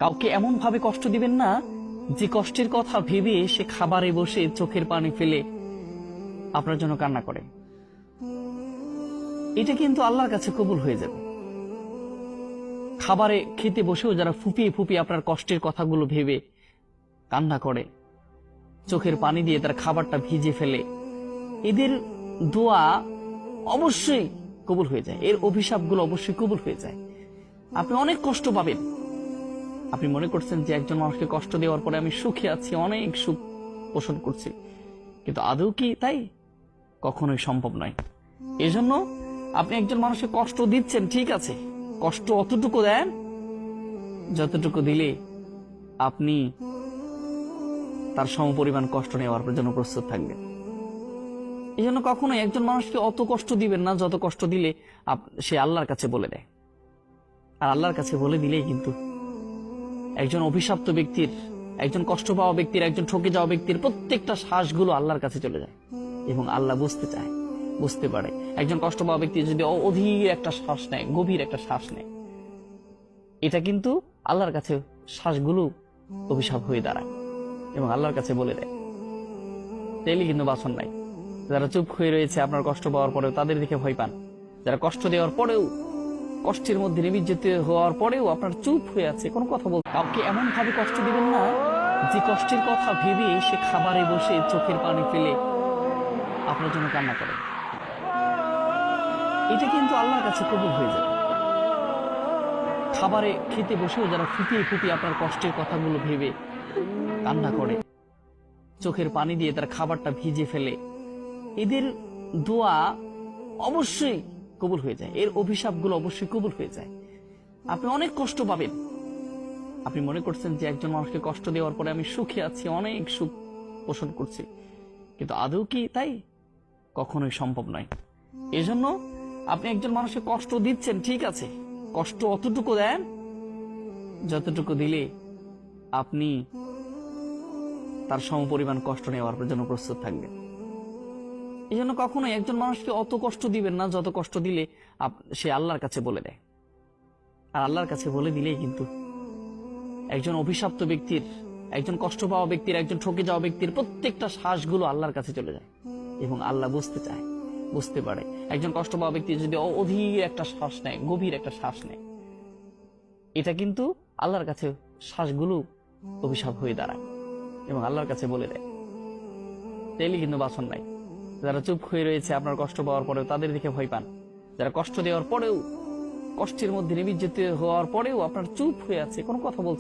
কাউকে এমন ভাবে কষ্ট দিবেন না যে কষ্টের কথা ভেবে সে খাবারে বসে চোখের পানি ফেলে আপনার জন্য কান্না করে। এটা কিন্তু আল্লাহর কাছে কবুল হয়ে যাবে। খাবারে খেতে বসেও যারা ফুপিয়ে ফুপিয়ে আপনার কষ্টের কথাগুলো ভেবে কান্না করে, চোখের পানি দিয়ে তার খাবারটা ভিজে ফেলে, এদের দোয়া অবশ্যই কবুল হয়ে যায়, এর অভিশাপগুলো অবশ্যই কবুল হয়ে যায়। আপনি অনেক কষ্ট পাবেন। আপনি মনে করছেন যে একজন মানুষকে কষ্ট দেওয়ার পরে আমি সুখে আছি, অনেক সুখ পোষণ করছি, কিন্তু আদৌ কি তাই? কখনোই সম্ভব নয়। এজন্য আপনি একজন মানুষকে কষ্ট দিচ্ছেন, ঠিক আছে, কষ্ট অতটুকু দেন যতটুকু দিলে আপনি তার সমপরিমাণ কষ্ট নেওয়ার জন্য প্রস্তুত থাকবেন। এই জন্য কখনোই একজন মানুষকে অত কষ্ট দিবেন না যত কষ্ট দিলে সে আল্লাহর কাছে বলে দেয়। আর আল্লাহর কাছে বলে দিলেই কিন্তু একজন অভিশপ্ত ব্যক্তির, একজন কষ্ট পাওয়া ব্যক্তির, একজন ঠকে যাওয়া ব্যক্তির প্রত্যেকটা শ্বাসগুলো আল্লাহর কাছে চলে যায় এবং আল্লাহ বুঝতে চায়, বুঝতে পারে। একজন কষ্ট পাওয়া ব্যক্তি যদি অধীর একটা শ্বাস নেয়, গভীর একটা শ্বাস নেয়, এটা কিন্তু আল্লাহর কাছে শ্বাসগুলো অভিশাপ হয়ে দাঁড়ায় এবং আল্লাহর কাছে বলে দেয়। তাইলে কিন্তু বাসন নাই। যারা চুপ হয়ে রয়েছে আপনার কষ্ট পাওয়ার পরেও, তাদের দিকে ভয় পান। যারা কষ্ট দেওয়ার পরেও, কষ্টের মধ্যে নিমজ্জিত হওয়ার পরেও আপনার চুপ হয়ে আছে, কোনো কথা বলতে, কাউকে এমন ভাবে কষ্ট দিবেন না যে কষ্টের কথা ভেবে সে খাবারে বসে চোখের পানি ফেলে আপনার জন্য কান্না করে। এটা কিন্তু আল্লাহর কাছে কবুল হয়ে যাবে। খাবারে খেতে বসেও যারা ফুপিয়ে ফুপিয়ে আপনার কষ্টের কথাগুলো ভেবে কান্না করে, চোখের পানি দিয়ে তার খাবারটা ভিজে ফেলে, এদের দোয়া অবশ্যই কবুল হয়ে যায়, এর অভিশাপগুলো অবশ্যই কবুল হয়ে যায়। আপনি অনেক কষ্ট পাবেন। আপনি মনে করছেন যে একজন মানুষকে কষ্ট দেওয়ার পরে আমি সুখে আছি, অনেক সুখ পোষণ করছি, কিন্তু আদৌ কি তাই? কখনোই সম্ভব নয়। এজন্য আপনি একজন মানুষকে কষ্ট দিচ্ছেন, ঠিক আছে, কষ্ট অতটুকু দেন যতটুকু দিলে আপনি তার সমপরিমাণ কষ্ট নেওয়ার জন্য প্রস্তুত থাকবেন। এই জন্য কখনোই একজন মানুষকে অত কষ্ট দিবেন না যত কষ্ট দিলে সে আল্লাহর কাছে বলে দেয়। আর আল্লাহর কাছে বলে দিলেই কিন্তু একজন অভিশপ্ত ব্যক্তির, একজন কষ্ট পাওয়া ব্যক্তির, একজন ঠকে যাওয়া ব্যক্তির প্রত্যেকটা শ্বাসগুলো আল্লাহর কাছে চলে যায় এবং আল্লাহ বুঝতে চায়, বুঝতে পারে। একজন কষ্ট পাওয়া ব্যক্তি যদি অধীর একটা শ্বাস নেয়, গভীর একটা শ্বাস নেয়, এটা কিন্তু আল্লাহর কাছে শ্বাসগুলো অভিশাপ হয়ে দাঁড়ায় এবং আল্লাহর কাছে বলে দেয়। তাইলে কিন্তু বাসন নাই। যারা চুপ হয়ে রয়েছে আপনার কষ্ট পাওয়ার পরেও, তাদের দিকে ভয় পান। যারা কষ্ট দেওয়ার পরেও, কষ্টের মধ্যে নিমজ্জিত হওয়ার পরেও আপনার চুপ হয়ে আছে, কোনো কথা বলছে